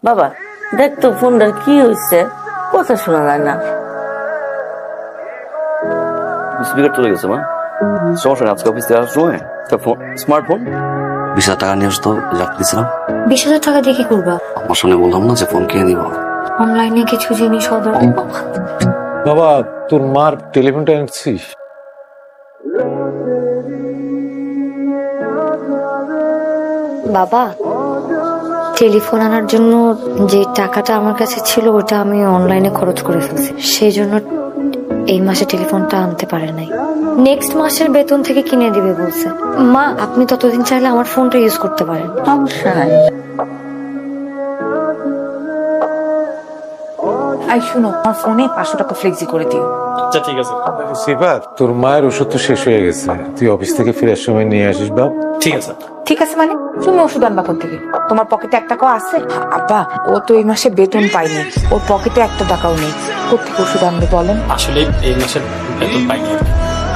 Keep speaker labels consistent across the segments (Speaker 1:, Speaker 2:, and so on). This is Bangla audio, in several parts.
Speaker 1: বাবা দেখ তো ফোনটার কি হয়েছে, কথা শোনা যায় না।
Speaker 2: স্পিকার চলে গেছে মা, সমস্যা নেই, আজকে অফিস থেকে আসার সময় একটা ফোন, স্মার্টফোন 20,000 টাকা নিয়ে আসতো, রাখতেছিলাম।
Speaker 3: 20,000 টাকা দিয়ে কি করবা?
Speaker 2: আমার সামনে বললাম না যে ফোন কিনে দিব।
Speaker 3: অনলাইনে কিছু জিনিস অর্ডার।
Speaker 4: বাবা তোর মার টেলিফোনটা আনছিস?
Speaker 3: বাবা, টেলিফোন আনার জন্য যে টাকাটা আমার কাছে ছিল ওটা আমি অনলাইনে খরচ করে ফেলছি, সেই জন্য এই মাসে টেলিফোনটা আনতে পারে নাই। নেক্সট মাসের বেতন থেকে কিনে দিবে বলছে। মা, আপনি ততদিন চাইলে আমার ফোনটা ইউজ করতে পারেন।
Speaker 1: সমস্যা নাই।
Speaker 5: আই শুনো, আমার ফোনে 500 টাকা ফ্লেক্সি করে দিও।
Speaker 6: আচ্ছা ঠিক আছে,
Speaker 4: সেবার তোর মায়ের ওষুধ তো শেষ হয়ে গেছে, তুই অফিস থেকে ফেরার সময় নিয়ে আসিস বাপ।
Speaker 6: ঠিক আছে।
Speaker 5: ঠিক আছে মানে তুমি ওষুধ আনবা কোথা থেকে? তোমার পকেটে 1 টাকাও আছে? আব্বা, ও তো এই মাসে বেতন পাইনি, ওর পকেটে 1 টাকাও নেই, কোথেকে ওষুধ আনবে বলেন?
Speaker 6: আসলে এই মাসের বেতন পাইনি।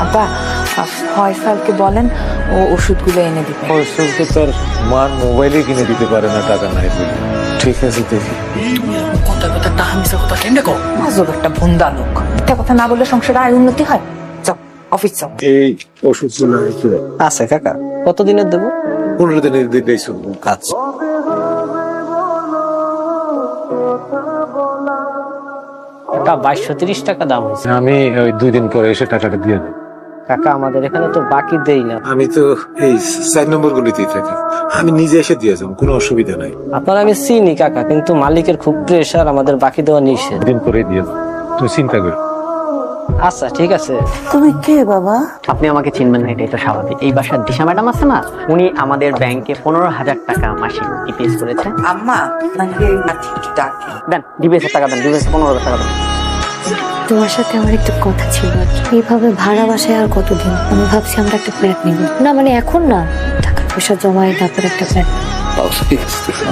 Speaker 5: আব্বা, ফয়সালকে বলেন ও ওষুধগুলো এনে দিবে।
Speaker 4: ফয়সল তো তার মার মোবাইলে কিনে দিতে পারে না, টাকা নাই বলে। ঠিক আছে দেখি।
Speaker 6: কথা কথা টাকা মিশা কথা কেমনে কও?
Speaker 5: আজব একটা ভুন্দা লোক, একটা কথা না বললে সংসারে আয় উন্নতি হয়। যাও অফিস যাও।
Speaker 4: এই ওষুধগুলো
Speaker 7: আছে কাকা, কতদিনের দেবো?
Speaker 4: 15 দিনের দিলেই চলবে।
Speaker 7: আচ্ছা। কাকা 2230 টাকা দাম হয়েছে।
Speaker 4: আমি ওই 2 দিন পরে এসে টাকাটা দিয়ে দেবো।
Speaker 7: কাকা আমাদের এখানে তো বাকি দেই না।
Speaker 4: আমি তো এই 4 নম্বর গুলিতেই থাকি, আমি নিজে এসে দিয়ে যাবো, কোনো অসুবিধা নাই।
Speaker 7: আপনার আমি চিনি কাকা, কিন্তু মালিকের খুব প্রেশার, আমাদের বাকি দেওয়া নিষেধ।
Speaker 4: দিন পরে দিয়ে দেবো, তুমি চিন্তা করো।
Speaker 7: আচ্ছা ঠিক আছে।
Speaker 1: তুমি কে বাবা?
Speaker 8: আপনি আমাকে চিনবেন না, এটা তো স্বাভাবিক। এই বাসার দিশা ম্যাডাম আছে না, উনি আমাদের ব্যাংকে 15,000 টাকা মাসিক ডিপিএস করেছে।
Speaker 5: আম্মা নাকি একটু ডাকে।
Speaker 8: দেন ডিপিএস টাকা দেন, ডিপিএস 15,000 টাকা দেন।
Speaker 3: তোমার সাথে আমার একটা কথা ছিল আর কি। এইভাবে ভাড়া বাসায় আর কতদিন? আমি ভাবছি আমরা একটা ফ্ল্যাট নিব। না মানে এখন না, টাকা পয়সা জমায় তারপর একটা ফ্ল্যাট।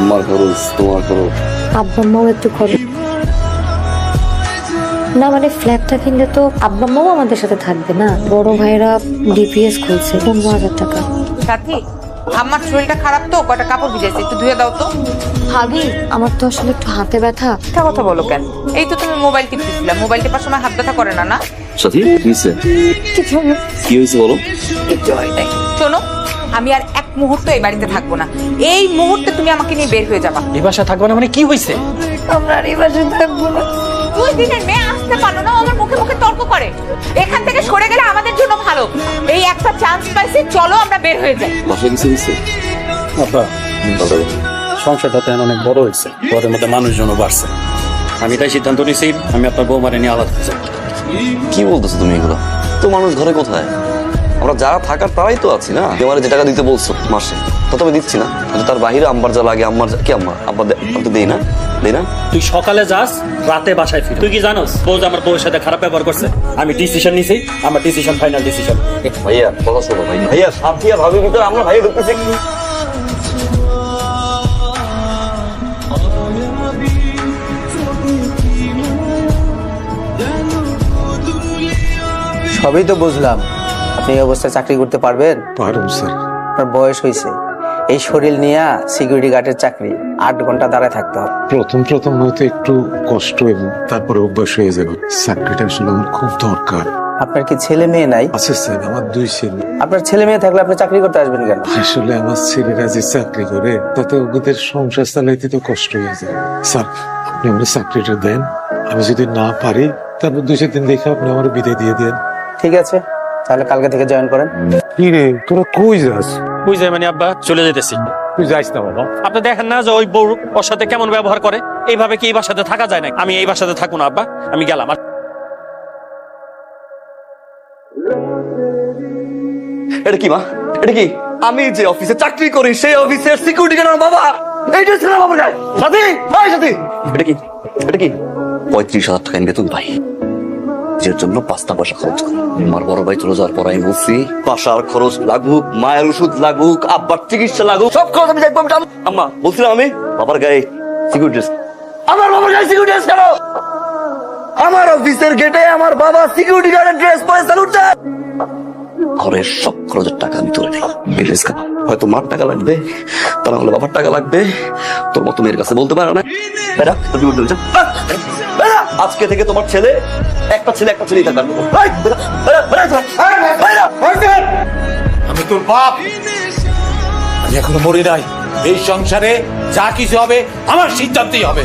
Speaker 2: আমার খরচ, তোমার খরচ।
Speaker 3: আব্বা আম্মাও একটু খরচ। না মানে ফ্ল্যাটটা কিনলে তো আব্বা আম্মাও আমাদের সাথে থাকবে না। বড় ভাইরা ডিপিএস খুলছে 15,000 টাকা।
Speaker 5: সাথী, আমার শরীরটা খারাপ তো, কয়টা কাপড় ভিজেছে, একটু ধুয়ে দাও তো।
Speaker 3: ভাবি, আমার তো আসলে একটু হাতে ব্যথা।
Speaker 5: মিথ্যা কথা বলো কেন? এই তো তুমি মোবাইল টিপতেছিলা, মোবাইল টিপার সময় হাত ব্যথা করে না? না
Speaker 2: সাথী কি হয়েছে?
Speaker 3: কিছু না।
Speaker 2: কি হয়েছে বলো?
Speaker 5: একটু হয় নাই। শোনো, আমি আর এক মুহূর্ত এই বাড়িতে থাকবো না। এই মুহূর্তে তুমি আমাকে নিয়ে বের হয়ে যাবা।
Speaker 6: এই বাসা থাকবে না মানে কি হয়েছে?
Speaker 3: আমরা আর এই বাসায় থাকবো না।
Speaker 5: 2 দিনের মেয়ে আসতে পারো না, আমার মুখে মুখে তর্ক করে। এখান থেকে সরে গেলে আমাদের জন্য ভালো। এই একটা চান্স পাইছি, চলো আমরা বের হয়ে যাই।
Speaker 2: বাসায় কিছু হয়েছে?
Speaker 6: আব্বা, সংসারটা তো অনেক বড় হয়েছে, ঘরের মধ্যে মানুষজনও বাড়ছে। আমি তাই সিদ্ধান্ত নিয়েছি আমি আপনার বৌমারে নিয়ে আলাদা হতে চাই।
Speaker 2: কি বলতেছো তুমি এগুলো? তো মানুষ ঘরে কোথায়? আমরা যারা থাকার তারাই তো আছি না। তোমার যে টাকা দিতে বলছো মাসে, তা তো আমি দিচ্ছি না। কিন্তু তার বাহিরে আম্বার যা লাগে, আম্মার কি আম্মা আব্বা তো দেই না, দেই না।
Speaker 6: তুই সকালে যাস, রাতে বাসায় ফির। তুই কি জানোস বউ যে আমার বউয়ের সাথে খারাপ ব্যবহার করছে? আমি ডিসিশন নিয়েছি, আমার ডিসিশন ফাইনাল ডিসিশন।
Speaker 2: ভাইয়া কথা শোনো ভাই, ভাইয়া সাথী আর ভাবির ভিতরে আমরা ভাইয়া ঢুকতেছি।
Speaker 7: সবই তো বুঝলাম, আপনি এই অবস্থায় চাকরি করতে পারবেন?
Speaker 4: পারুম স্যার।
Speaker 7: আপনার বয়স হয়েছে, এই শরীর নিয়ে সিকিউরিটি গার্ডের চাকরি 8 ঘন্টা দাঁড়ায় থাকতে হবে।
Speaker 4: প্রথম হয়তো একটু কষ্ট এবং তারপরে অভ্যাস হয়ে যাবে। চাকরিটা আসলে আমার খুব দরকার।
Speaker 7: আপনার কি ছেলে মেয়ে নাই?
Speaker 4: আছে স্যার, আমার 2 ছেলে।
Speaker 7: আপনার ছেলে মেয়ে থাকলে আপনি চাকরি করতে আসবেন কেন?
Speaker 4: আসলে আমার ছেলেরা যে চাকরি করে তাতে ওদের সংসার চালাইতে তো কষ্ট হয়ে যায়। স্যার আপনি আমার চাকরিটা দেন, আমি যদি না পারি তারপর 2-4 দিন দেখে আপনি আমার বিদায় দিয়ে দেন।
Speaker 7: ঠিক আছে, তাহলে কালকে থেকে জয়েন করেন।
Speaker 4: কি রে তোরা কই যাস?
Speaker 6: বুঝ যায় মানে আব্বা, চলে যেতেছি।
Speaker 4: তুই যাইস না বাবা।
Speaker 6: আপনি দেখেন না যে ওই বউ ওর সাথে কেমন ব্যবহার করে? এইভাবে কি এই বাসাতে থাকা যায় না? আমি এই বাসাতে থাকবো না আব্বা, আমি গেলাম।
Speaker 2: এটা কি মা? এটা কি? আমি যে অফিসে চাকরি করি সেই অফিসের সিকিউরিটি গার্ড আমার বাবা। এইটা ছিল বাবা যায়। সাথী, ভাই সাথী। এটা কি? এটা কি? 35,000 টাকা বেতন পাই, যে জন্য 5টা পয়সা খরচ করি। আমার বড় ভাই চলে যাওয়ার পর আমি বলছি বাসার খরচ লাগুক, মায়ের ওষুধ লাগুক, আব্বার চিকিৎসা লাগুক, সব খরচ আমি দেখবো। আম্মা বলছিলাম আমি বাবার গায়ে সিকিউরিটি, আমার বাবার গায়ে সিকিউরিটি কেন? আমার অফিসের গেটে আমার বাবা সিকিউরিটি গার্ডের ড্রেস পরে স্যালুট দেয়। ঘরের সব খরচের টাকা আমি তুলে নেই। হয়তো মার টাকা লাগবে, তা না হলে বাবার টাকা লাগবে। তোর মতো মেয়ের কাছে বলতে পারো না। বেটা তুমি বলতে বলছো আজকে থেকে তোমার ছেলে একটা ছেলেই থাকবে। এই, বেটা, বেটা, বেটা, বেটা, বেটা।
Speaker 4: আমি তোর বাপ, আমি এখনো মরি নাই। এই সংসারে যা কিছু হবে আমার সিদ্ধান্তই হবে।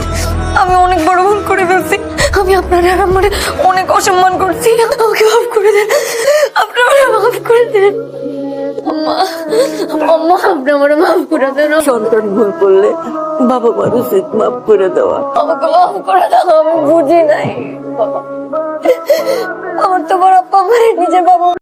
Speaker 3: আমি অনেক বড় ভুল করে ফেলছি। আমি আপনার আর আমার অনেক অসম্মান করছি। আমাকে মাফ করে দেন, আপনি আমাকে মাফ করে দেন। আম্মা, আম্মা, আপনি আমার মাফ করে দেন।
Speaker 1: সন্তান ভুল করলে বাবা মার উচিত মাফ করে দেওয়া।
Speaker 3: আমাকে মাফ করে দাও, আমি বুঝি নাই। আমার তো বড় আব্বা আমার নিজের বাবা